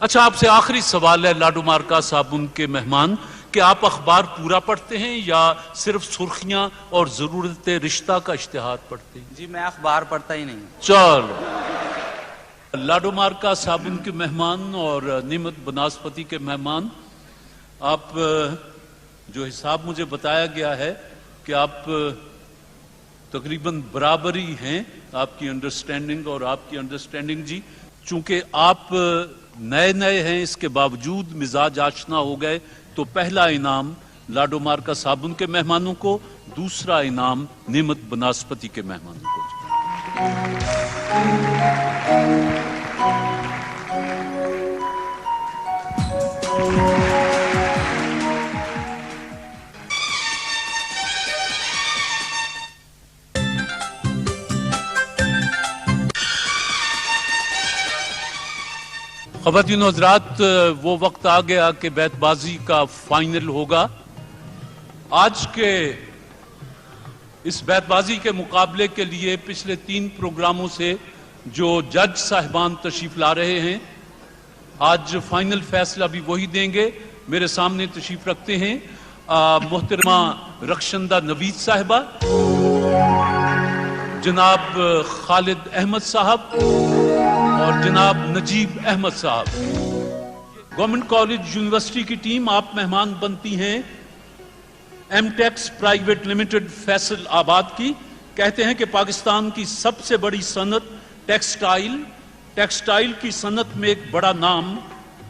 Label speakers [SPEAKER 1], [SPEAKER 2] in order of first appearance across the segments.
[SPEAKER 1] اچھا، آپ سے آخری سوال ہے لاڈو مارکا صاحب ان کے مہمان کہ آپ اخبار پورا پڑھتے ہیں یا صرف سرخیاں اور ضرورت رشتہ کا اشتہار پڑھتے ہیں؟
[SPEAKER 2] جی میں اخبار پڑھتا ہی نہیں.
[SPEAKER 1] چلو، لاڈو مارکا صاحب ان کے مہمان اور نعمت بناسپتی کے مہمان، آپ جو حساب مجھے بتایا گیا ہے کہ آپ تقریباً برابری ہیں آپ کی انڈرسٹینڈنگ اور آپ کی انڈرسٹینڈنگ جی. چونکہ آپ نئے ہیں اس کے باوجود مزاج آشنا ہو گئے، تو پہلا انعام لاڈو مارکا صاحب ان کے مہمانوں کو، دوسرا انعام نعمت بناسپتی کے مہمانوں کو. خواتین و حضرات، وہ وقت آ گیا کہ بیت بازی کا فائنل ہوگا. آج کے اس بیت بازی کے مقابلے کے لیے پچھلے 3 پروگراموں سے جو جج صاحبان تشریف لا رہے ہیں، آج فائنل فیصلہ بھی وہی دیں گے. میرے سامنے تشریف رکھتے ہیں محترمہ رخشندہ نوید صاحبہ، جناب خالد احمد صاحب اور جناب نجیب احمد صاحب. گورنمنٹ کالج یونیورسٹی کی ٹیم آپ مہمان بنتی ہیں M Tex private limited Faisalabad کی. کہتے ہیں کہ پاکستان کی سب سے بڑی صنعت ٹیکسٹائل کی صنعت میں ایک بڑا نام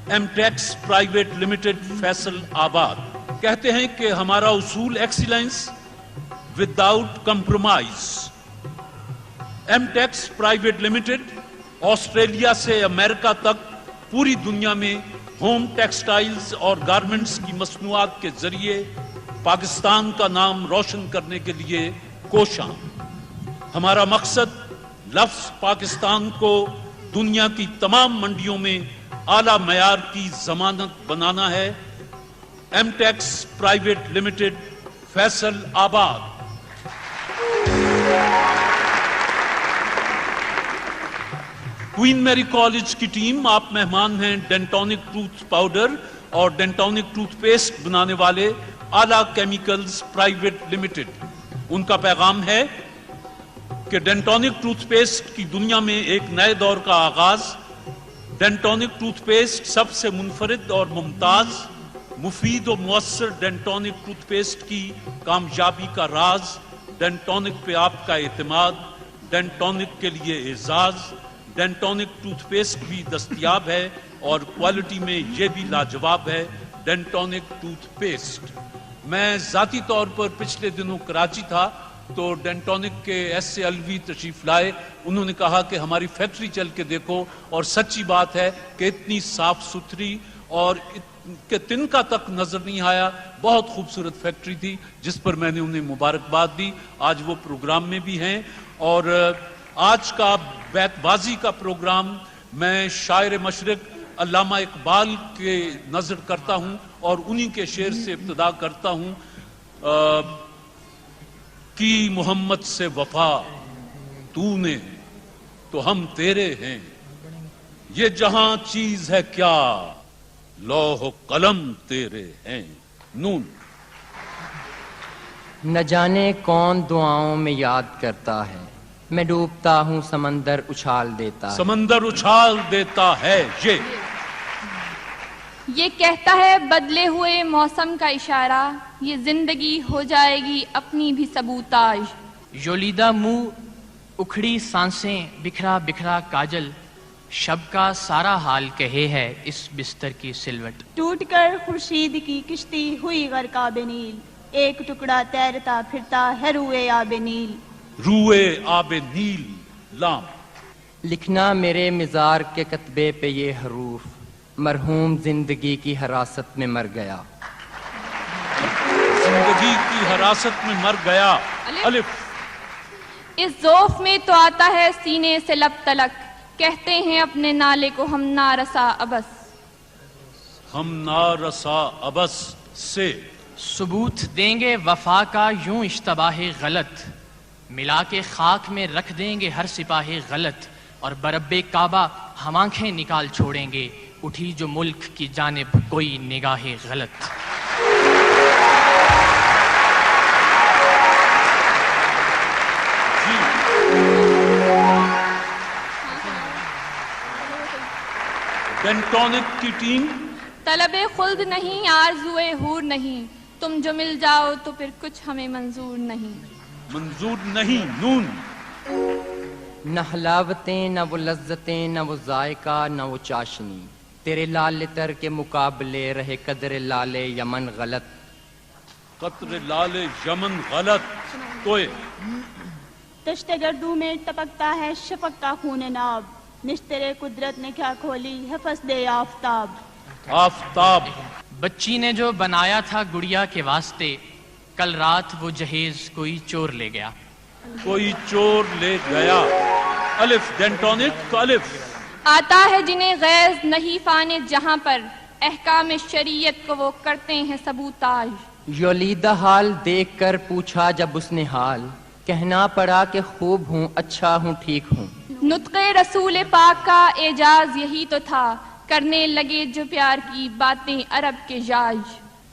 [SPEAKER 1] M Tex private limited Faisalabad. کہتے ہیں کہ ہمارا اصول excellence without compromise. M Tex private limited Australia سے امریکہ تک پوری دنیا میں ہوم ٹیکسٹائلز اور گارمنٹس کی مصنوعات کے ذریعے پاکستان کا نام روشن کرنے کے لیے کوشاں. ہمارا مقصد لفظ پاکستان کو دنیا کی تمام منڈیوں میں اعلیٰ معیار کی ضمانت بنانا ہے. M Tex private limited Faisalabad. Queen میری کالج کی ٹیم آپ مہمان ہیں ڈینٹونک ٹوتھ پاؤڈر اور ڈینٹونک ٹوتھ پیسٹ بنانے والے اعلیٰ کیمیکلز پرائیویٹ لمیٹڈ. ان کا پیغام ہے کہ ڈینٹونک ٹوتھ پیسٹ کی دنیا میں ایک نئے دور کا آغاز. ڈینٹونک ٹوتھ پیسٹ سب سے منفرد اور ممتاز، مفید و مؤثر ڈینٹونک ٹوتھ پیسٹ کی کامیابی کا راز. ڈینٹونک پہ آپ کا اعتماد، ڈینٹونک کے لیے اعزاز. ڈینٹونک ٹوتھ پیسٹ بھی دستیاب ہے اور کوالٹی میں یہ بھی لاجواب ہے. ڈینٹونک ٹوتھ پیسٹ. میں ذاتی طور پر پچھلے دنوں کراچی تھا تو ڈینٹونک کے ایس اے الوی تشریف لائے. انہوں نے کہا کہ ہماری فیکٹری چل کے دیکھو، اور سچی بات ہے کہ اتنی صاف ستھری اور کہ تنکا تک نظر نہیں آیا. بہت خوبصورت فیکٹری تھی جس پر میں نے انہیں مبارکباد دی. آج وہ پروگرام میں بھی ہیں. اور آج کا بیت بازی کا پروگرام میں شاعر مشرق علامہ اقبال کے نظر کرتا ہوں اور انہی کے شعر سے ابتدا کرتا ہوں. کی محمد سے وفا تو نے تو ہم تیرے ہیں، یہ جہاں چیز ہے کیا لوح و قلم تیرے ہیں. نون.
[SPEAKER 3] نہ جانے کون دعاؤں میں یاد کرتا ہے، میں ڈوبتا ہوں سمندر اچھال دیتا ہے.
[SPEAKER 1] سمندر اچھال دیتا ہے.
[SPEAKER 4] یہ کہتا ہے بدلے ہوئے موسم کا اشارہ، یہ زندگی ہو جائے گی اپنی بھی سبوتاژ.
[SPEAKER 5] یولیدہ منہ اکھڑی سانسیں بکھرا بکھرا کاجل، شب کا سارا حال کہے ہے اس بستر کی سلوٹ.
[SPEAKER 6] ٹوٹ کر خورشید کی کشتی ہوئی غرق آب نیل، ایک ٹکڑا تیرتا پھرتا ہے روئے آب نیل.
[SPEAKER 1] روئے آب نیل. لام.
[SPEAKER 3] لکھنا میرے مزار کے کتبے پہ یہ حروف، مرحوم زندگی کی حراست میں مر گیا.
[SPEAKER 1] زندگی کی حراست میں مر گیا. الف.
[SPEAKER 4] اس ذوف میں تو آتا ہے سینے سے لب تلک، کہتے ہیں اپنے نالے کو ہم نارسا ابس.
[SPEAKER 1] ہم نارسا ابس سے.
[SPEAKER 5] ثبوت دیں گے وفا کا یوں اشتباہ غلط، ملا کے خاک میں رکھ دیں گے ہر سپاہ غلط. اور برب کعبہ ہم آنکھیں نکال چھوڑیں گے اٹھی جو ملک کی جانب کوئی نگاہ غلط۔
[SPEAKER 1] ڈینٹونک کی ٹیم۔
[SPEAKER 4] طلب خلد نہیں آرزوئے حور نہیں، تم جو مل جاؤ تو پھر کچھ ہمیں منظور نہیں۔
[SPEAKER 1] منظور نہیں، نون۔
[SPEAKER 3] نہ حلاوتیں نہ وہ لذتیں نہ وہ ذائقہ نہ وہ چاشنی، تیرے لال تر کے مقابلے رہے قدر لال یمن غلط۔
[SPEAKER 1] قطر لال یمن غلط۔ توئے
[SPEAKER 6] تشت گردوں میں ٹپکتا ہے شفق کا خون ناب، نشترے قدرت نے کیا کھولی ہے فصد آفتاب۔
[SPEAKER 1] آفتاب۔
[SPEAKER 5] بچی نے جو بنایا تھا گڑیا کے واسطے، کل رات وہ جہیز کوئی چور لے گیا۔
[SPEAKER 1] کوئی چور لے گیا۔ الف ڈینٹونک الف۔
[SPEAKER 4] آتا ہے جنہیں غیظ نہیں فانے جہاں پر، احکام شریعت کو وہ کرتے ہیں سبوتاژ۔
[SPEAKER 3] یولیدہ حال دیکھ کر پوچھا جب اس نے حال، کہنا پڑا کہ خوب ہوں اچھا ہوں ٹھیک ہوں۔
[SPEAKER 4] نطق رسول پاک کا اعجاز یہی تو تھا، کرنے لگے جو پیار کی باتیں عرب کے جاج۔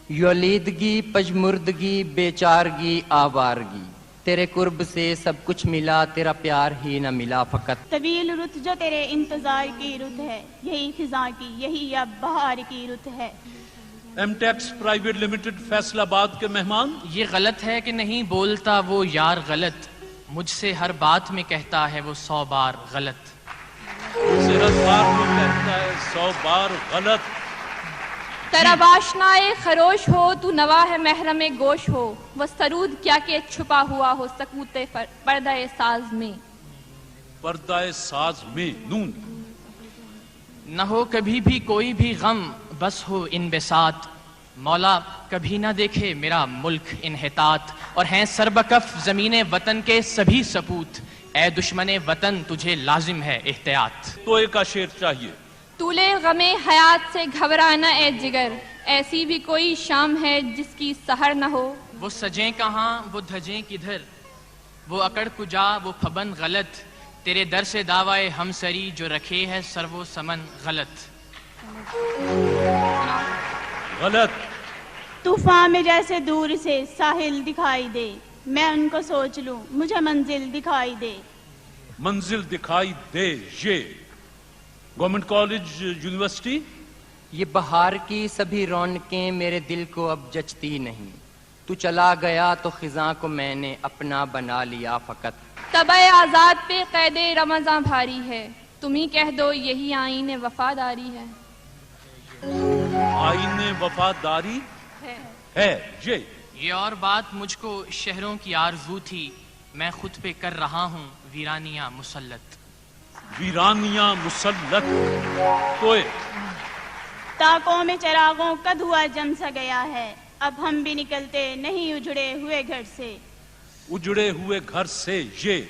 [SPEAKER 3] یولیدگی پجمردگی بیچارگی آوارگی، تیرے قرب سے سب کچھ ملا تیرا پیار ہی نہ ملا فقط۔
[SPEAKER 6] طویل رت جو تیرے انتظار کی رت ہے، یہی خزاں کی یہی اب بہار کی رت ہے۔
[SPEAKER 1] M Tex private limited Faisalabad کے مہمان۔
[SPEAKER 5] یہ غلط ہے کہ نہیں بولتا وہ یار غلط، مجھ سے ہر بات میں کہتا ہے وہ 100 بار غلط۔
[SPEAKER 1] صرف بار میں کہتا ہے 100 بار غلط۔
[SPEAKER 4] طرب آشنائے خروش ہو تو نواح محرم گوش ہو، وہ سرود کیا کہ چھپا ہوا ہو سکوت پردہ ساز میں۔
[SPEAKER 1] پردہ ساز میں، نون۔
[SPEAKER 5] نہ ہو کبھی بھی کوئی بھی غم بس ہو ان بساط، مولا کبھی نہ دیکھے میرا ملک انحطاط، اور ہیں سربکف زمین وطن کے سبھی سپوت، اے دشمن وطن تجھے لازم ہے احتیاط۔
[SPEAKER 1] تو ایک شعر چاہیے۔
[SPEAKER 4] طولے غم حیات سے گھبرانا اے جگر، ایسی بھی کوئی شام ہے جس کی سحر نہ ہو۔
[SPEAKER 5] وہ سجیں کہاں وہ دھجیں کدھر، وہ اکڑ کجا وہ پھبن غلط، تیرے در سے دعوائے ہم سری جو رکھے ہے سر و سمن غلط۔
[SPEAKER 1] غلط۔
[SPEAKER 6] طوفان میں جیسے دور سے ساحل دکھائی دے، میں ان کو سوچ لوں مجھے منزل دکھائی دے۔
[SPEAKER 1] منزل دکھائی دے، یہ گورنمنٹ کالج یونیورسٹی۔
[SPEAKER 3] یہ بہار کی سبھی رونقیں میرے دل کو اب جچتی نہیں، تو چلا گیا تو خزاں کو میں نے اپنا بنا لیا فقط۔
[SPEAKER 4] طبع آزاد پہ قید رمضاں بھاری ہے، تم ہی کہہ دو یہی آئین وفاداری ہے۔
[SPEAKER 1] آئین وفاداری ہے،
[SPEAKER 5] یہ اور بات مجھ کو شہروں کی آرزو تھی، میں خود پہ کر رہا ہوں ویرانیاں مسلط۔
[SPEAKER 1] ویرانیاں مسلط۔ توئے
[SPEAKER 6] تاکوں میں چراغوں کا دھواں جم سا گیا ہے، اب ہم بھی نکلتے نہیں اجڑے ہوئے گھر سے۔
[SPEAKER 1] اجڑے ہوئے گھر سے، یہ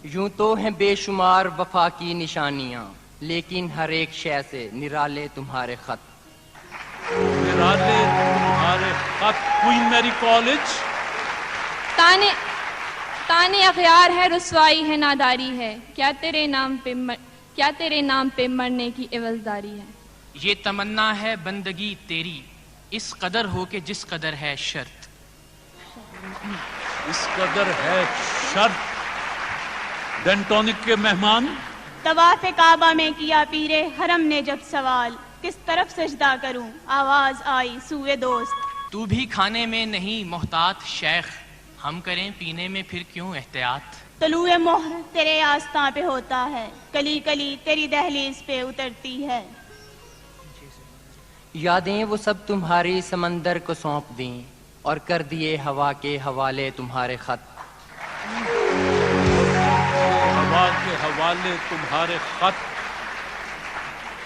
[SPEAKER 3] یوں تو ہیں بے شمار وفا کی نشانیاں، لیکن ہر ایک شے سے نرالے تمہارے خط۔
[SPEAKER 1] نرالے تمہارے خط۔ کوئین میری کالج۔
[SPEAKER 4] تانے اغیار ہے رسوائی ہے ناداری ہے، کیا تیرے نام پہ مرنے کی عوضداری ہے۔
[SPEAKER 5] یہ تمنا ہے بندگی تیری، اس قدر ہو کہ جس قدر ہے شرط۔
[SPEAKER 1] اس قدر ہے شرط۔ ڈینٹونک کے مہمان۔
[SPEAKER 6] طواف کعبہ میں کیا پیرے حرم نے جب سوال، کس طرف سجدہ کروں آواز آئی سوئے دوست۔
[SPEAKER 5] تو بھی کھانے میں نہیں محتاط شیخ، ہم کریں پینے میں پھر کیوں احتیاط۔
[SPEAKER 6] طلوع مہر تیرے آستاں پہ ہوتا ہے، کلی کلی تیری دہلیز پہ اترتی ہے۔
[SPEAKER 3] یادیں وہ سب تمہاری سمندر کو سونپ دیں، اور کر دیے ہوا کے حوالے تمہارے خط۔
[SPEAKER 1] ہوا کے حوالے تمہارے خط۔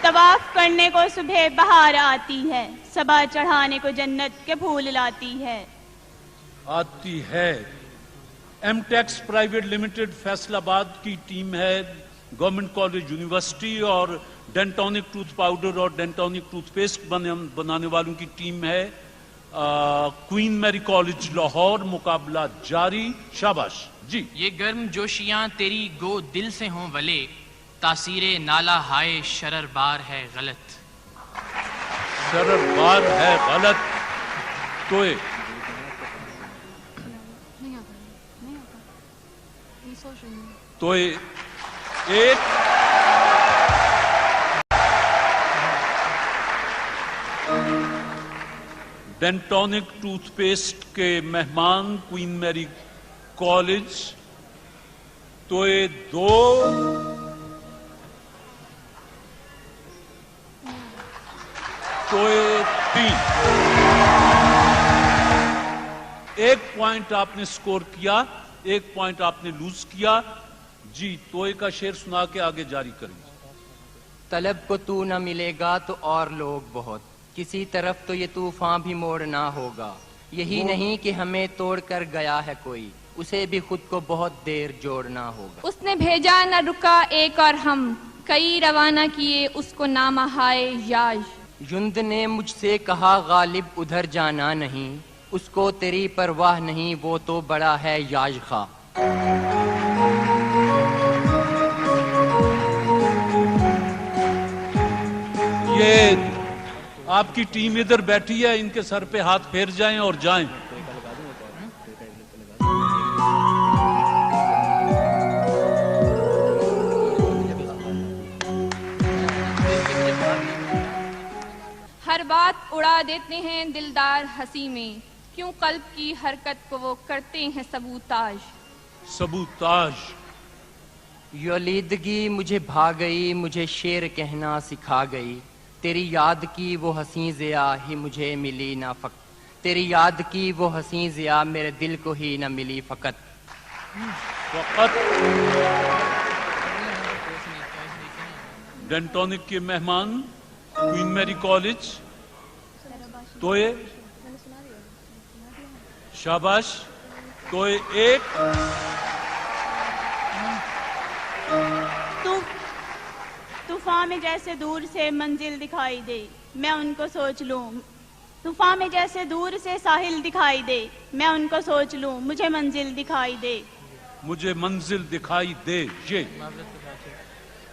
[SPEAKER 6] طواف کرنے کو صبح بہار آتی ہے، صبا چڑھانے کو جنت کے پھول لاتی ہے۔
[SPEAKER 1] آتی ہے۔ M Tex private limited Faisalabad کی ٹیم ہے، گورنمنٹ کالج یونیورسٹی، اور ڈینٹونک ٹوتھ پاؤڈر اور ڈینٹونک ٹوتھ پیسٹ بنانے والوں کی ٹیم ہے کوئین میری کالج لاہور۔ مقابلہ جاری۔ شاباش جی۔
[SPEAKER 5] یہ گرم جوشیاں تیری گو دل سے ہوں ولے، تاثیر نالا ہائے شرر بار ہے غلط.
[SPEAKER 1] شرر بار ہے غلط. توئے توئے ایک. ڈینٹونک ٹوتھ پیسٹ کے مہمان کوئین میری کالج توئے 2. توئے 3. ایک پوائنٹ آپ نے سکور کیا, ایک پوائنٹ آپ نے لوز کیا. جی توئے کا شعر سنا کے آگے جاری کریں.
[SPEAKER 3] طلب کو تو نہ ملے گا تو اور لوگ بہت, کسی طرف تو یہ طوفان بھی موڑنا ہوگا. یہی نہیں کہ ہمیں توڑ کر گیا ہے کوئی, اسے بھی خود کو بہت دیر جوڑنا ہوگا.
[SPEAKER 4] اس نے بھیجا نہ رکا ایک اور ہم, کئی روانہ کیے اس کو نامہ ہائے یاج.
[SPEAKER 3] یند نے مجھ سے کہا غالب ادھر جانا نہیں, اس کو تیری پرواہ نہیں, وہ تو بڑا ہے یاج خواہ.
[SPEAKER 1] یہ آپ کی ٹیم ادھر بیٹھی ہے, ان کے سر پہ ہاتھ پھیر جائیں اور جائیں.
[SPEAKER 4] ہر بات اڑا دیتے ہیں دلدار ہنسی میں, کیوں قلب کی حرکت کو وہ کرتے ہیں سبوتاج.
[SPEAKER 1] سبوتاج.
[SPEAKER 3] یلیدگی مجھے بھا گئی, مجھے شعر کہنا سکھا گئی. تیری یاد کی وہ حسین ضیا ہی مجھے ملی نہ فقط, تیری یاد کی وہ حسین ضیا میرے دل کو ہی نہ ملی فقط.
[SPEAKER 1] ڈینٹونک کے مہمان کوئین میری کالج توئے. شاباش. توئے 1.
[SPEAKER 6] طوفان میں جیسے دور سے منزل دکھائی دے, میں ان کو سوچ لوں. طوفان میں جیسے دور سے ساحل دکھائی دے, میں ان کو سوچ لوں. مجھے منزل دکھائی دے,
[SPEAKER 1] مجھے منزل دکھائی دے.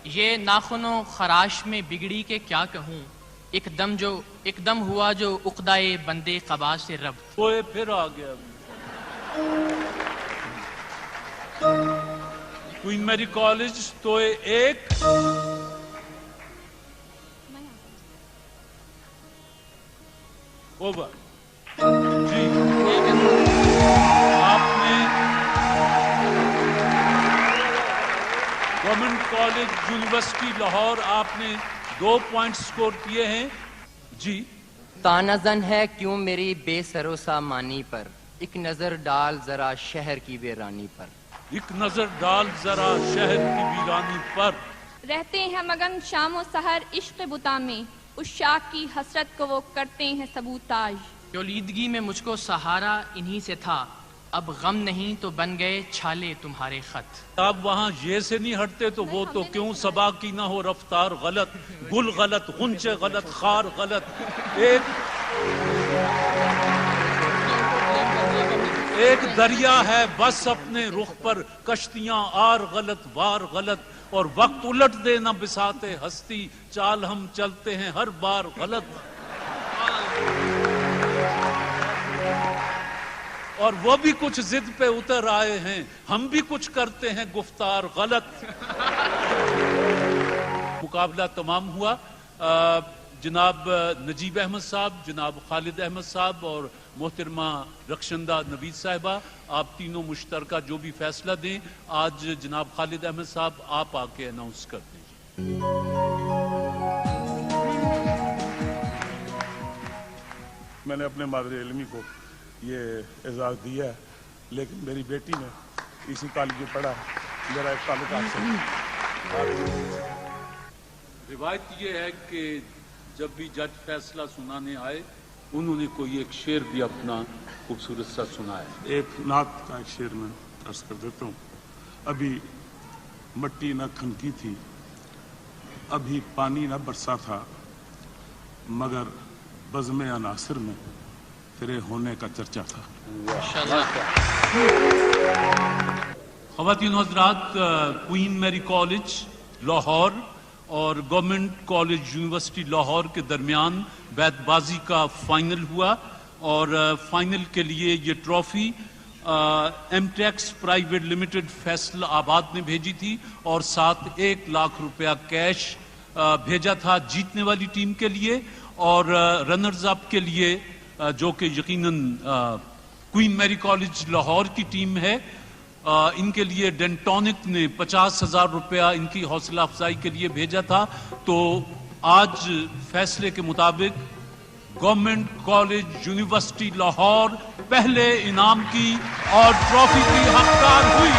[SPEAKER 5] یہ ناخنوں خراش میں بگڑی کے کیا کہوں, ایک دم ہوا جو عقدائے بندے قبا سے رب.
[SPEAKER 1] توئے پھر آ گیا. کوئین میری کالج توئے 1. اوور. جی آپ نے گورنمنٹ کالج یونیورسٹی لاہور آپ نے 2 پوائنٹ سکور کیے ہیں. جی
[SPEAKER 3] تانا زن ہے کیوں میری بے سرو سامانی پر, ایک نظر ڈال ذرا شہر کی ویرانی پر.
[SPEAKER 1] ایک نظر ڈال ذرا شہر کی ویرانی پر.
[SPEAKER 4] رہتے ہیں مگن شام و سحر عشق بتا میں, اس شاخ کی حسرت کو وہ کرتے ہیں سبوتاج.
[SPEAKER 5] یلیدگی میں مجھ کو سہارا انہی سے تھا, اب غم نہیں تو بن گئے چھالے تمہارے خط.
[SPEAKER 1] آپ وہاں یہ سے نہیں ہٹتے تو وہ تو کیوں صبا کی نہ ہو رفتار غلط, گل غلط, غنچے غلط, خار غلط. ایک دریا ہے بس اپنے رخ پر, کشتیاں آر غلط وار غلط, اور وقت الٹ دے نہ بساتے ہستی, چال ہم چلتے ہیں ہر بار غلط. اور وہ بھی کچھ ضد پہ اتر آئے ہیں, ہم بھی کچھ کرتے ہیں گفتار غلط. مقابلہ تمام ہوا. جناب نجیب احمد صاحب, جناب خالد احمد صاحب اور محترمہ رخشندہ نوید صاحبہ, آپ تینوں مشترکہ جو بھی فیصلہ دیں. آج جناب خالد احمد صاحب آپ آ کے اناؤنس کر دیں.
[SPEAKER 2] میں نے اپنے مادر علمی کو یہ اعزاز دیا ہے, لیکن میری بیٹی نے اسی کالج میں پڑھا ہے. میرا ایک تعلق آپ سے.
[SPEAKER 1] روایت یہ ہے کہ جب بھی جج فیصلہ سنانے آئے انہوں نے کوئی ایک شعر بھی اپنا خوبصورت سا سنایا.
[SPEAKER 2] ایک نعت کا ایک شعر میں عرض کر دیتا ہوں. ابھی مٹی نہ کھنکی تھی, ابھی پانی نہ برسا تھا, مگر بزم عناصر میں تیرے ہونے کا چرچا تھا.
[SPEAKER 1] خواتین و حضرات, کوئین میری کالج لاہور اور گورنمنٹ کالج یونیورسٹی لاہور کے درمیان بیت بازی کا فائنل ہوا اور فائنل کے لیے یہ trophy M Tex private limited Faisalabad نے بھیجی تھی اور ساتھ 1 لاکھ روپیہ کیش بھیجا تھا جیتنے والی ٹیم کے لیے، اور رنرز اپ کے لیے جو کہ یقیناً کوئین میری کالج لاہور کی ٹیم ہے، ان کے لیے ڈینٹونک نے 50,000 روپیہ ان کی حوصلہ افزائی کے لیے بھیجا تھا۔ تو آج فیصلے کے مطابق گورنمنٹ کالج یونیورسٹی لاہور پہلے انعام کی اور ٹرافی کی حقدار ہوئی۔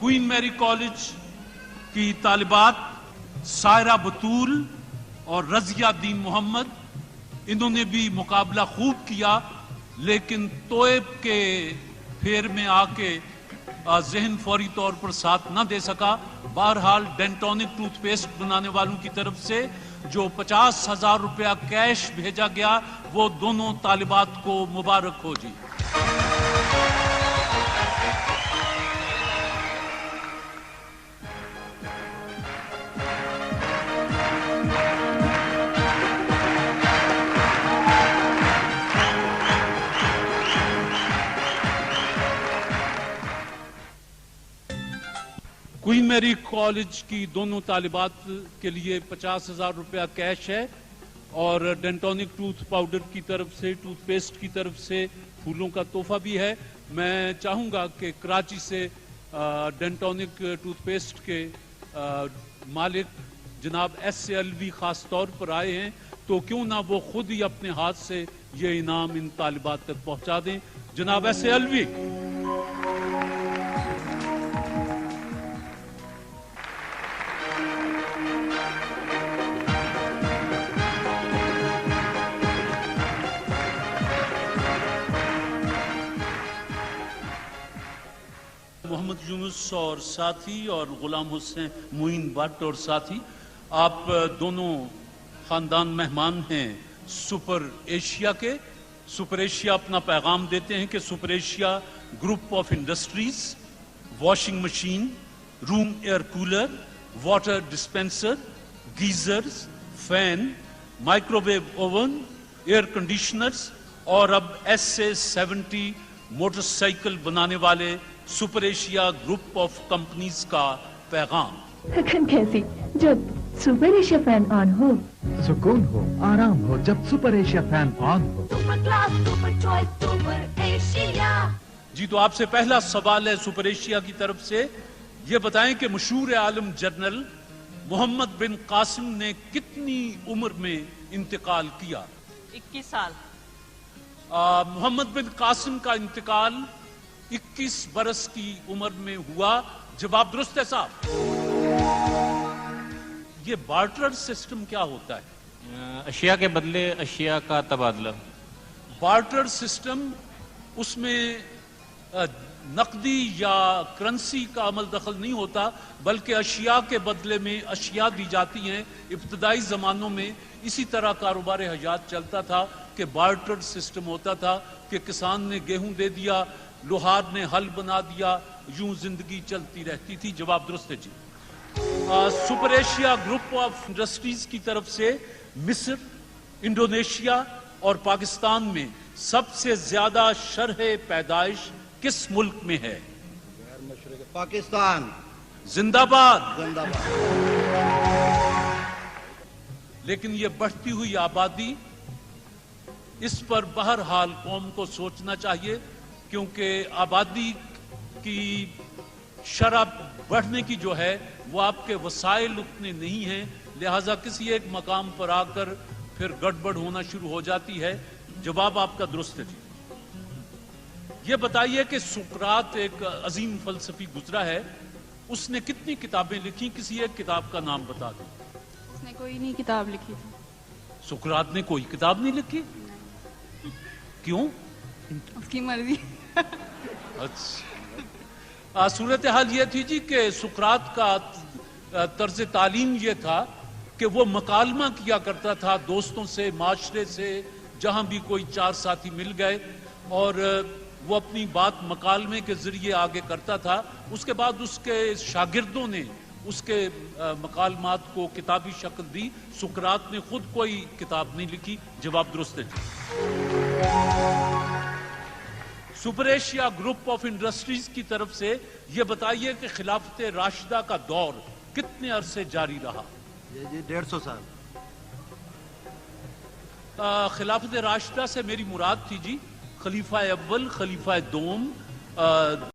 [SPEAKER 1] کوئین میری کالج کی طالبات سائرہ بطول اور رضیہ دین محمد، انہوں نے بھی مقابلہ خوب کیا، لیکن توئب کے پھیر میں آ کے ذہن فوری طور پر ساتھ نہ دے سکا۔ بہرحال ڈینٹونک ٹوتھ پیسٹ بنانے والوں کی طرف سے جو 50,000 روپیہ کیش بھیجا گیا وہ دونوں طالبات کو مبارک ہو جی۔ کوئین میری کالج کی دونوں طالبات کے لیے 50,000 روپیہ کیش ہے اور ڈینٹونک ٹوتھ پاؤڈر کی طرف سے، ٹوتھ پیسٹ کی طرف سے پھولوں کا تحفہ بھی ہے۔ میں چاہوں گا کہ کراچی سے ڈینٹونک ٹوتھ پیسٹ کے مالک جناب SLV خاص طور پر آئے ہیں، تو کیوں نہ وہ خود ہی اپنے ہاتھ سے یہ انعام ان طالبات تک پہنچا دیں۔ جناب SLV۔ محمد یونس اور ساتھی اور غلام حسین معین بٹ اور ساتھی، آپ دونوں خاندان مہمان ہیں سپر ایشیا کے۔ سپر ایشیا اپنا پیغام دیتے ہیں کہ Super Asia group of industries washing machine, room air cooler, water dispenser, geysers, fan, microwave oven, air conditioners اور اب SA-70 موٹر سائیکل بنانے والے Super Asia group of companies کا پیغام۔
[SPEAKER 7] تھکن کیسی جب سپر ایشیا فین آن ہو،
[SPEAKER 8] سکون ہو، آرام ہو جب سپر ایشیا فین آن ہو۔
[SPEAKER 7] Super class, super choice, super Asia.
[SPEAKER 1] جی تو آپ سے پہلا سوال ہے سپر ایشیا کی طرف سے، یہ بتائیں کہ مشہور عالم جنرل محمد بن قاسم نے کتنی عمر میں انتقال کیا؟
[SPEAKER 6] 21 سال۔
[SPEAKER 1] محمد بن قاسم کا انتقال 21 برس کی عمر میں ہوا۔ جواب درست ہے صاحب۔ یہ بارٹر سسٹم کیا ہوتا ہے؟
[SPEAKER 9] اشیاء کے بدلے اشیاء کا تبادلہ۔
[SPEAKER 1] بارٹر سسٹم، اس میں نقدی یا کرنسی کا عمل دخل نہیں ہوتا، بلکہ اشیاء کے بدلے میں اشیاء دی جاتی ہیں۔ ابتدائی زمانوں میں اسی طرح کاروبار حیات چلتا تھا کہ بارٹر سسٹم ہوتا تھا کہ کسان نے گیہوں دے دیا، لوہار نے ہل بنا دیا، یوں زندگی چلتی رہتی تھی۔ جواب درست ہے جی۔ Super Asia group of industries کی طرف سے مصر، انڈونیشیا اور پاکستان میں سب سے زیادہ شرح پیدائش کس ملک میں ہے؟
[SPEAKER 10] پاکستان۔
[SPEAKER 1] زندہ باد۔
[SPEAKER 10] زندہ باد۔
[SPEAKER 1] لیکن یہ بڑھتی ہوئی آبادی، اس پر بہرحال قوم کو سوچنا چاہیے، کیونکہ آبادی کی شرح بڑھنے کی جو ہے وہ آپ کے وسائل اتنے نہیں ہیں، لہٰذا کسی ایک مقام پر آ کر پھر گڑبڑ ہونا شروع ہو جاتی ہے۔ جواب آپ کا درست ہے جی۔ یہ بتائیے کہ سقراط ایک عظیم فلسفی گزرا ہے، اس نے کتنی کتابیں لکھی؟ کسی ایک کتاب کا نام بتا دیں۔
[SPEAKER 4] اس نے کوئی نہیں کتاب لکھی تھی۔
[SPEAKER 1] سقراط نے کوئی کتاب نہیں لکھی؟ کیوں؟
[SPEAKER 4] اس کی مرضی۔
[SPEAKER 1] اچھا، صورتحال یہ تھی جی کہ سقراط کا طرز تعلیم یہ تھا کہ وہ مکالمہ کیا کرتا تھا دوستوں سے، معاشرے سے، جہاں بھی کوئی چار ساتھی مل گئے، اور وہ اپنی بات مکالمے کے ذریعے آگے کرتا تھا. اس کے بعد اس کے شاگردوں نے اس کے مکالمات کو کتابی شکل دی. سقراط نے خود کوئی کتاب نہیں لکھی. جواب درست ہے جی. Super Asia group of industries کی طرف سے یہ بتائیے کہ خلافت راشدہ کا دور کتنے عرصے جاری رہا؟
[SPEAKER 10] جی 150 سال.
[SPEAKER 1] خلافت راشدہ سے میری مراد تھی جی خلیفہ اول، خلیفہ دوم،